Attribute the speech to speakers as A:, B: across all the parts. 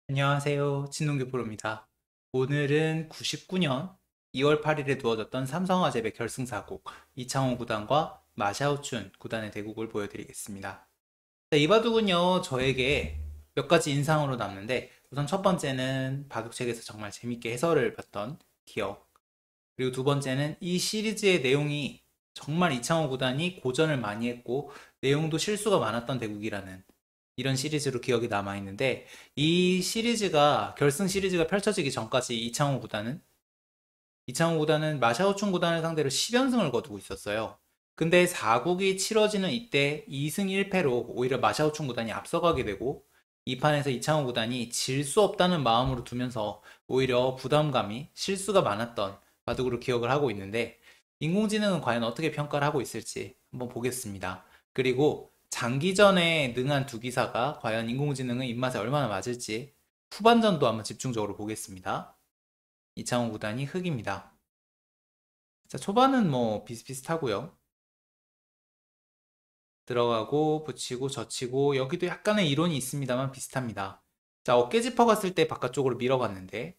A: 안녕하세요. 진동규 프로입니다. 오늘은 99년 2월 8일에 두어졌던 삼성화재배 결승사국 이창호 구단과 마샤오춘 구단의 대국을 보여드리겠습니다. 자, 이 바둑은요, 저에게 몇 가지 인상으로 남는데, 우선 첫 번째는 바둑책에서 정말 재밌게 해설을 봤던 기억. 그리고 두 번째는 이 시리즈의 내용이 정말 이창호 구단이 고전을 많이 했고, 내용도 실수가 많았던 대국이라는 이런 시리즈로 기억이 남아있는데, 이 시리즈가, 결승 시리즈가 펼쳐지기 전까지 이창호 구단은 마샤오춘 구단을 상대로 10연승을 거두고 있었어요. 근데 4국이 치러지는 이때 2승 1패로 오히려 마샤오춘 구단이 앞서가게 되고, 이 판에서 이창호 구단이 질 수 없다는 마음으로 두면서 오히려 부담감이 실수가 많았던 바둑으로 기억을 하고 있는데, 인공지능은 과연 어떻게 평가를 하고 있을지 한번 보겠습니다. 그리고 장기전에 능한 두 기사가 과연 인공지능의 입맛에 얼마나 맞을지 후반전도 한번 집중적으로 보겠습니다. 이창호 구단이 흑입니다. 자, 초반은 뭐 비슷비슷하고요. 들어가고 붙이고 젖히고 여기도 약간의 이론이 있습니다만 비슷합니다. 자, 어깨 짚어갔을 때 바깥쪽으로 밀어갔는데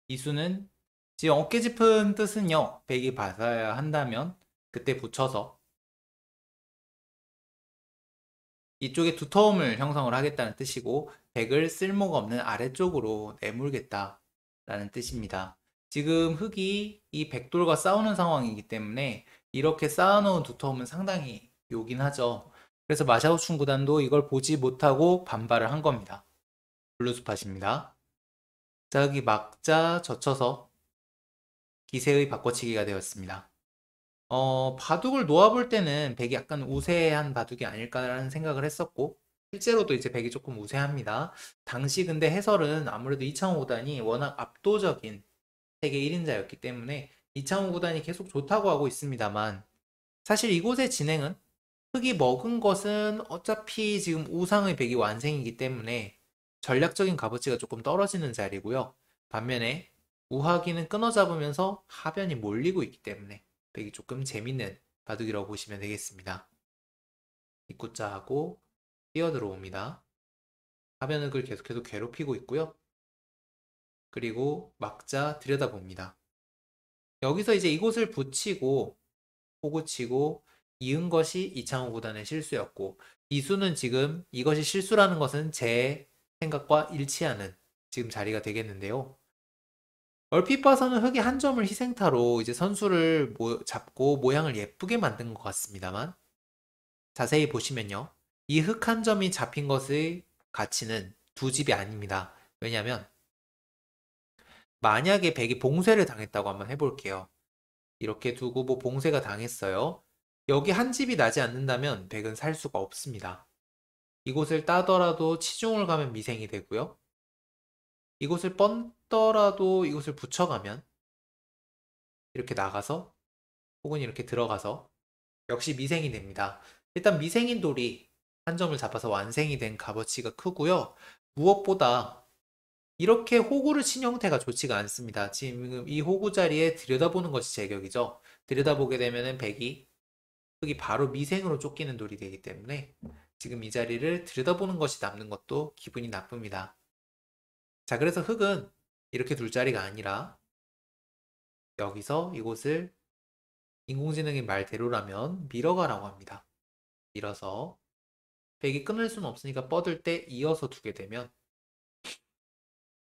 A: 이수는 지금 어깨 짚은 뜻은요. 백이 받아야 한다면 그때 붙여서 이쪽에 두터움을 형성을 하겠다는 뜻이고 백을 쓸모가 없는 아래쪽으로 내몰겠다라는 뜻입니다. 지금 흑이 이 백돌과 싸우는 상황이기 때문에 이렇게 쌓아놓은 두터움은 상당히 요긴 하죠. 그래서 마샤오춘 구단도 이걸 보지 못하고 반발을 한 겁니다. 블루스팟입니다. 자, 흑이 막자 젖혀서 기세의 바꿔치기가 되었습니다. 바둑을 놓아볼 때는 백이 약간 우세한 바둑이 아닐까라는 생각을 했었고, 실제로도 이제 백이 조금 우세합니다. 당시 근데 해설은 아무래도 이창호 구단이 워낙 압도적인 세계 1인자였기 때문에 이창호 구단이 계속 좋다고 하고 있습니다만, 사실 이곳의 진행은 흑이 먹은 것은 어차피 지금 우상의 백이 완생이기 때문에 전략적인 값어치가 조금 떨어지는 자리고요. 반면에 우하기는 끊어 잡으면서 하변이 몰리고 있기 때문에 백이 조금 재밌는 바둑이라고 보시면 되겠습니다. 입구자하고 뛰어 들어옵니다. 하변을 계속해서 괴롭히고 있고요. 그리고 막자 들여다봅니다. 여기서 이제 이곳을 붙이고 호구치고 이은 것이 이창호 구단의 실수였고, 이수는 지금 이것이 실수라는 것은 제 생각과 일치하는 지금 자리가 되겠는데요. 얼핏 봐서는 흑이 한 점을 희생타로 이제 선수를 잡고 모양을 예쁘게 만든 것 같습니다만, 자세히 보시면요. 이 흑 한 점이 잡힌 것의 가치는 두 집이 아닙니다. 왜냐하면 만약에 백이 봉쇄를 당했다고 한번 해볼게요. 이렇게 두고 뭐 봉쇄가 당했어요. 여기 한 집이 나지 않는다면 백은 살 수가 없습니다. 이곳을 따더라도 치중을 가면 미생이 되고요. 이곳을 뻔더라도 이곳을 붙여가면 이렇게 나가서 혹은 이렇게 들어가서 역시 미생이 됩니다. 일단 미생인 돌이 한 점을 잡아서 완생이 된 값어치가 크고요. 무엇보다 이렇게 호구를 친 형태가 좋지가 않습니다. 지금 이 호구 자리에 들여다보는 것이 제격이죠. 들여다보게 되면은 백이 흙이 바로 미생으로 쫓기는 돌이 되기 때문에 지금 이 자리를 들여다보는 것이 남는 것도 기분이 나쁩니다. 자, 그래서 흙은 이렇게 둘 자리가 아니라 여기서 이곳을 인공지능의 말대로라면 밀어가라고 합니다. 밀어서 백이 끊을 수는 없으니까 뻗을 때 이어서 두게 되면,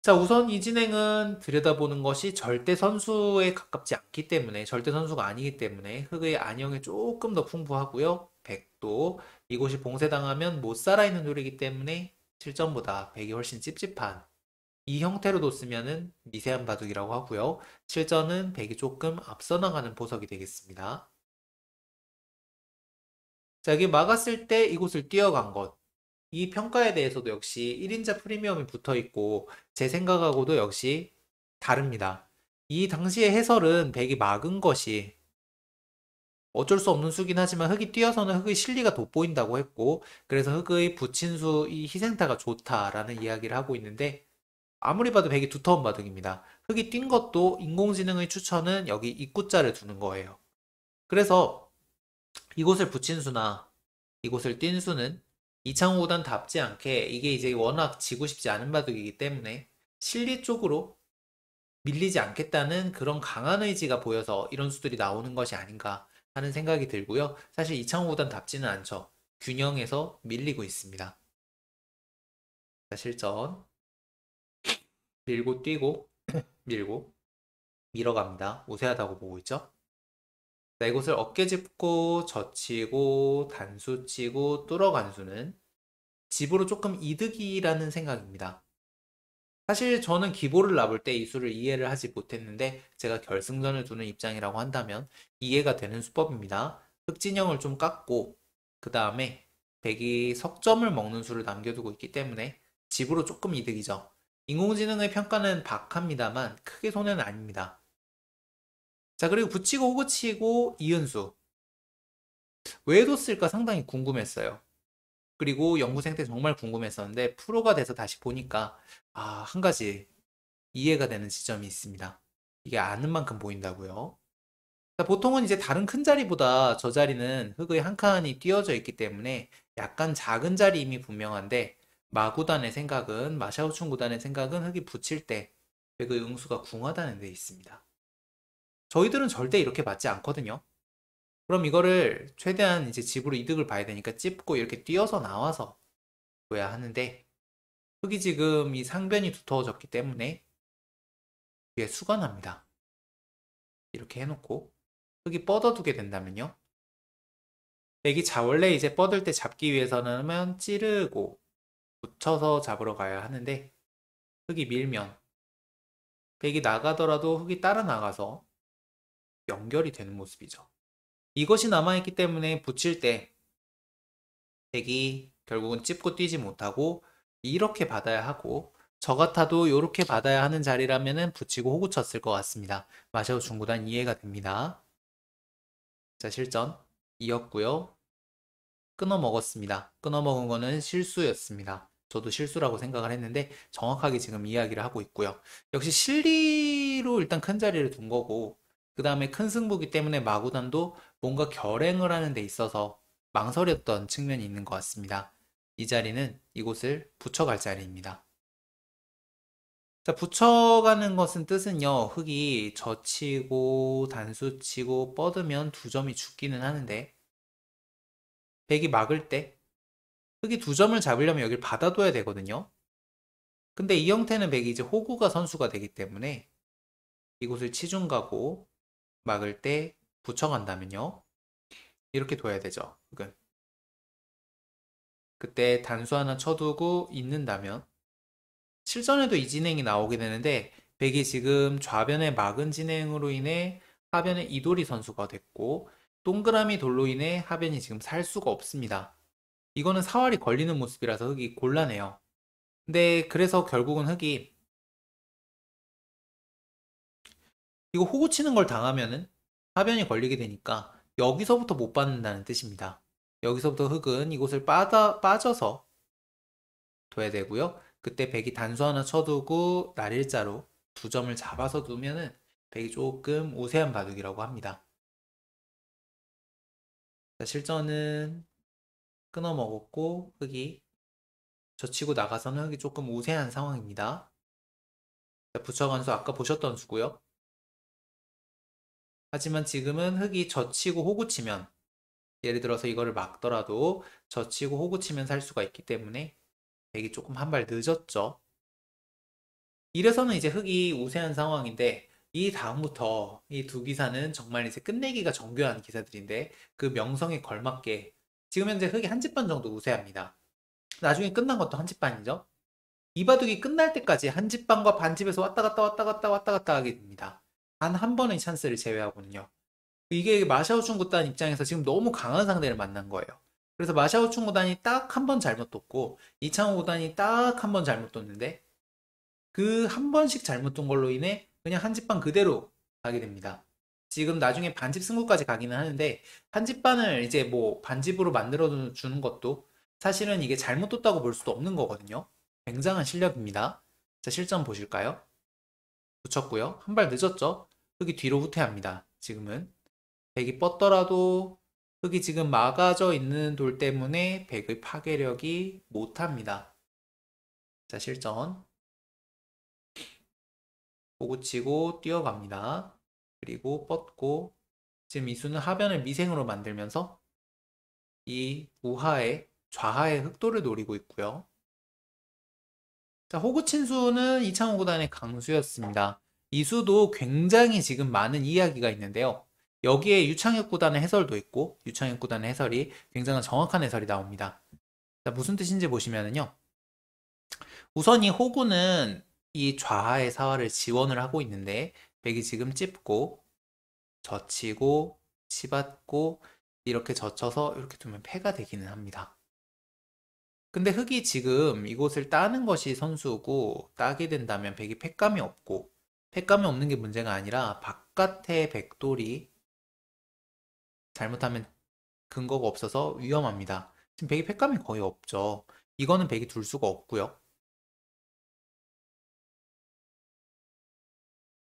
A: 자, 우선 이 진행은 들여다보는 것이 절대 선수에 가깝지 않기 때문에, 절대 선수가 아니기 때문에 흑의 안형이 조금 더 풍부하고요. 백도 이곳이 봉쇄당하면 못 살아있는 돌이기 때문에 7점보다 백이 훨씬 찝찝한 이 형태로 뒀으면은 미세한 바둑이라고 하고요. 실전은 백이 조금 앞서 나가는 보석이 되겠습니다. 자, 여기 막았을 때 이곳을 뛰어간 것. 이 평가에 대해서도 역시 1인자 프리미엄이 붙어 있고 제 생각하고도 역시 다릅니다. 이 당시의 해설은 백이 막은 것이 어쩔 수 없는 수긴 하지만 흑이 뛰어서는 흑의 실리가 돋보인다고 했고, 그래서 흑의 부친수 이 희생타가 좋다라는 이야기를 하고 있는데, 아무리 봐도 백이 두터운 바둑입니다. 흑이 뛴 것도 인공지능의 추천은 여기 입구자를 두는 거예요. 그래서 이곳을 붙인 수나 이곳을 뛴 수는 이창호 구단답지 않게 이게 이제 워낙 지고 싶지 않은 바둑이기 때문에 실리 쪽으로 밀리지 않겠다는 그런 강한 의지가 보여서 이런 수들이 나오는 것이 아닌가 하는 생각이 들고요. 사실 이창호 구단답지는 않죠. 균형에서 밀리고 있습니다. 자, 실전 밀고 뛰고 밀고 밀어갑니다. 우세하다고 보고 있죠. 자, 이곳을 어깨 짚고 젖히고 단수 치고 뚫어간 수는 집으로 조금 이득이라는 생각입니다. 사실 저는 기보를 놔볼 때 이 수를 이해를 하지 못했는데 제가 결승전을 두는 입장이라고 한다면 이해가 되는 수법입니다. 흑진영을 좀 깎고 그 다음에 백이 석점을 먹는 수를 남겨두고 있기 때문에 집으로 조금 이득이죠. 인공지능의 평가는 박합니다만 크게 손해는 아닙니다. 자, 그리고 붙이고 호구치고 이은수 왜 뒀을까 상당히 궁금했어요. 그리고 연구생 때 정말 궁금했었는데 프로가 돼서 다시 보니까 한 가지 이해가 되는 지점이 있습니다. 이게 아는 만큼 보인다고요. 자, 보통은 이제 다른 큰 자리보다 저 자리는 흙의 한 칸이 띄어져 있기 때문에 약간 작은 자리임이 분명한데 마구단의 생각은 마샤오춘 구단의 생각은 흙이 붙일 때 그 응수가 궁하다는 데 있습니다. 저희들은 절대 이렇게 받지 않거든요. 그럼 이거를 최대한 이제 집으로 이득을 봐야 되니까 찝고 이렇게 뛰어서 나와서 둬야 하는데 흙이 지금 이 상변이 두터워졌기 때문에 뒤에 수가 납니다. 이렇게 해놓고 흙이 뻗어두게 된다면요. 백이 원래 이제 뻗을 때 잡기 위해서는 찌르고 붙여서 잡으러 가야 하는데 흙이 밀면 백이 나가더라도 흙이 따라 나가서 연결이 되는 모습이죠. 이것이 남아있기 때문에 붙일 때 백이 결국은 찝고 뛰지 못하고 이렇게 받아야 하고 저 같아도 이렇게 받아야 하는 자리라면 붙이고 호구 쳤을 것 같습니다. 마샤오 중구단 이해가 됩니다. 자, 실전 이었고요. 끊어 먹었습니다. 끊어 먹은 거는 실수였습니다. 저도 실수라고 생각을 했는데 정확하게 지금 이야기를 하고 있고요. 역시 실리로 일단 큰 자리를 둔 거고 그 다음에 큰 승부기 때문에 마구단도 뭔가 결행을 하는 데 있어서 망설였던 측면이 있는 것 같습니다. 이 자리는 이곳을 붙여갈 자리입니다. 자, 붙여가는 것은 뜻은요, 흙이 젖히고 단수치고 뻗으면 두 점이 죽기는 하는데 백이 막을 때 흙이 두 점을 잡으려면 여기를 받아둬야 되거든요. 근데 이 형태는 백이 이제 호구가 선수가 되기 때문에 이곳을 치중 가고 막을 때 붙여간다면요. 이렇게 둬야 되죠. 흙은. 그때 단수 하나 쳐두고 있는다면 실전에도 이 진행이 나오게 되는데 백이 지금 좌변에 막은 진행으로 인해 하변에 이도리 선수가 됐고 동그라미 돌로 인해 하변이 지금 살 수가 없습니다. 이거는 사활이 걸리는 모습이라서 흙이 곤란해요. 근데 그래서 결국은 흙이 이거 호구 치는 걸 당하면은 하변이 걸리게 되니까 여기서부터 못 받는다는 뜻입니다. 여기서부터 흙은 이곳을 빠져서 둬야 되고요. 그때 백이 단수 하나 쳐두고 날일자로 두 점을 잡아서 두면은 백이 조금 우세한 바둑이라고 합니다. 자, 실전은 끊어 먹었고 흙이 젖히고 나가서는 흙이 조금 우세한 상황입니다. 자, 부처간수 아까 보셨던 수고요. 하지만 지금은 흙이 젖히고 호구 치면 예를 들어서 이거를 막더라도 젖히고 호구 치면 살 수가 있기 때문에 백이 조금 한 발 늦었죠. 이래서는 이제 흙이 우세한 상황인데 이 다음부터 이 두 기사는 정말 이제 끝내기가 정교한 기사들인데 그 명성에 걸맞게 지금 현재 흙이 한 집 반 정도 우세합니다. 나중에 끝난 것도 한 집 반이죠. 이 바둑이 끝날 때까지 한 집 반과 반집에서 왔다 갔다 왔다 갔다 왔다 갔다 하게 됩니다. 단 한 번의 찬스를 제외하고는요. 이게 마샤오 춘구단 입장에서 지금 너무 강한 상대를 만난 거예요. 그래서 마샤오 춘구단이 딱 한 번 잘못 뒀고 이창호 구단이 딱 한 번 잘못 뒀는데 그 한 번씩 잘못 둔 걸로 인해 그냥 한 집반 그대로 가게 됩니다. 지금 나중에 반집 승부까지 가기는 하는데 한 집반을 이제 뭐 반집으로 만들어 주는 것도 사실은 이게 잘못 뒀다고 볼 수도 없는 거거든요. 굉장한 실력입니다. 자, 실전 보실까요? 붙였고요. 한 발 늦었죠? 흙이 뒤로 후퇴합니다. 지금은 백이 뻗더라도 흙이 지금 막아져 있는 돌 때문에 백의 파괴력이 못합니다. 자, 실전. 보고치고 뛰어갑니다. 그리고 뻗고 지금 이 수는 하변을 미생으로 만들면서 이 우하의 좌하의 흑돌을 노리고 있고요. 자, 호구친수는 이창호 구단의 강수였습니다. 이 수도 굉장히 지금 많은 이야기가 있는데요. 여기에 유창혁 구단의 해설도 있고 유창혁 구단의 해설이 굉장히 정확한 해설이 나옵니다. 자, 무슨 뜻인지 보시면은요. 우선 이 호구는 이 좌하의 사화를 지원을 하고 있는데 백이 지금 찝고 젖히고 치받고 이렇게 젖혀서 이렇게 두면 패가 되기는 합니다. 근데 흑이 지금 이곳을 따는 것이 선수고 따게 된다면 백이 패감이 없고 패감이 없는 게 문제가 아니라 바깥에 백돌이 잘못하면 근거가 없어서 위험합니다. 지금 백이 패감이 거의 없죠. 이거는 백이 둘 수가 없고요.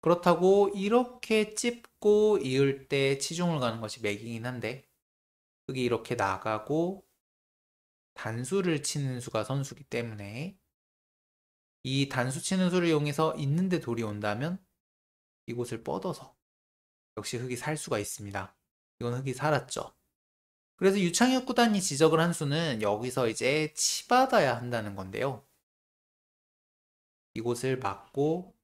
A: 그렇다고 이렇게 찝고 이을 때 치중을 가는 것이 맥이긴 한데 흑이 이렇게 나가고 단수를 치는 수가 선수기 때문에 이 단수 치는 수를 이용해서 있는데 돌이 온다면 이곳을 뻗어서 역시 흑이 살 수가 있습니다. 이건 흑이 살았죠. 그래서 유창혁 구단이 지적을 한 수는 여기서 이제 치받아야 한다는 건데요. 이곳을 막고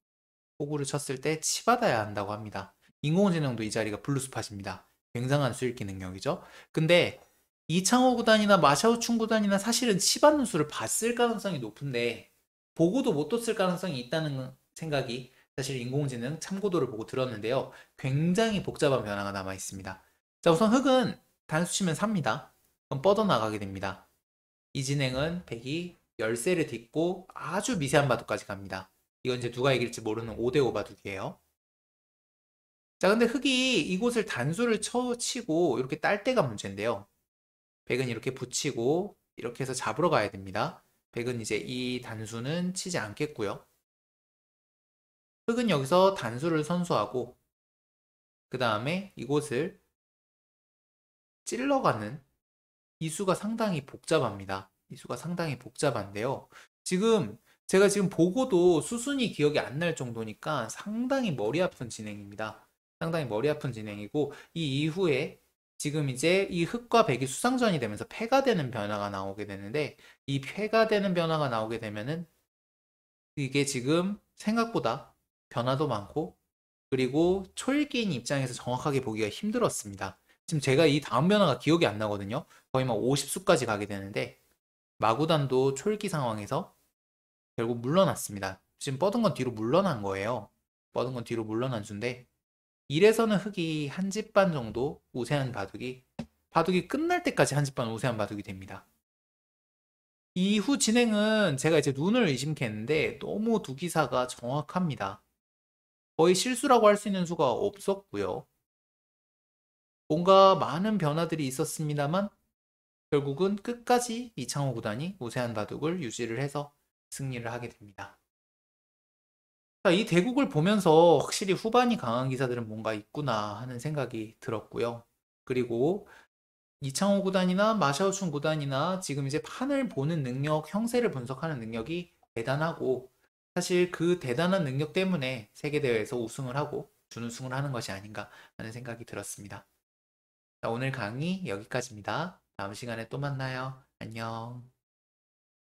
A: 호구를 쳤을 때 치받아야 한다고 합니다. 인공지능도 이 자리가 블루스팟입니다. 굉장한 수읽기 능력이죠. 근데 이창호 구단이나 마샤오춘 구단이나 사실은 치받는 수를 봤을 가능성이 높은데 보고도 못 뒀을 가능성이 있다는 생각이 사실 인공지능 참고도를 보고 들었는데요. 굉장히 복잡한 변화가 남아 있습니다. 자, 우선 흑은 단수 치면 삽니다. 그럼 뻗어나가게 됩니다. 이 진행은 백이 열쇠를 딛고 아주 미세한 바둑까지 갑니다. 이건 이제 누가 이길지 모르는 5대5 바둑이에요. 자, 근데 흑이 이곳을 단수를 치고 이렇게 딸 때가 문제인데요. 백은 이렇게 붙이고 이렇게 해서 잡으러 가야 됩니다. 백은 이제 이 단수는 치지 않겠고요. 흑은 여기서 단수를 선수하고 그 다음에 이곳을 찔러가는 이 수가 상당히 복잡합니다. 이 수가 상당히 복잡한데요. 지금 제가 지금 보고도 수순이 기억이 안 날 정도니까 상당히 머리 아픈 진행입니다. 상당히 머리 아픈 진행이고 이 이후에 지금 이제 이 흑과 백이 수상전이 되면서 패가 되는 변화가 나오게 되는데 이 패가 되는 변화가 나오게 되면은 이게 지금 생각보다 변화도 많고 그리고 초읽기인 입장에서 정확하게 보기가 힘들었습니다. 지금 제가 이 다음 변화가 기억이 안 나거든요. 거의 막 50수까지 가게 되는데 마구단도 초읽기 상황에서 결국 물러났습니다. 지금 뻗은 건 뒤로 물러난 거예요. 뻗은 건 뒤로 물러난 수인데 이래서는 흑이 한 집 반 정도 우세한 바둑이 끝날 때까지 한 집 반 우세한 바둑이 됩니다. 이후 진행은 제가 이제 눈을 의심했는데 너무 두 기사가 정확합니다. 거의 실수라고 할 수 있는 수가 없었고요. 뭔가 많은 변화들이 있었습니다만 결국은 끝까지 이창호 구단이 우세한 바둑을 유지를 해서 승리를 하게 됩니다. 자, 이 대국을 보면서 확실히 후반이 강한 기사들은 뭔가 있구나 하는 생각이 들었고요. 그리고 이창호 구단이나 마샤오춘 구단이나 지금 이제 판을 보는 능력, 형세를 분석하는 능력이 대단하고 사실 그 대단한 능력 때문에 세계대회에서 우승을 하고 준우승을 하는 것이 아닌가 하는 생각이 들었습니다. 자, 오늘 강의 여기까지입니다. 다음 시간에 또 만나요. 안녕.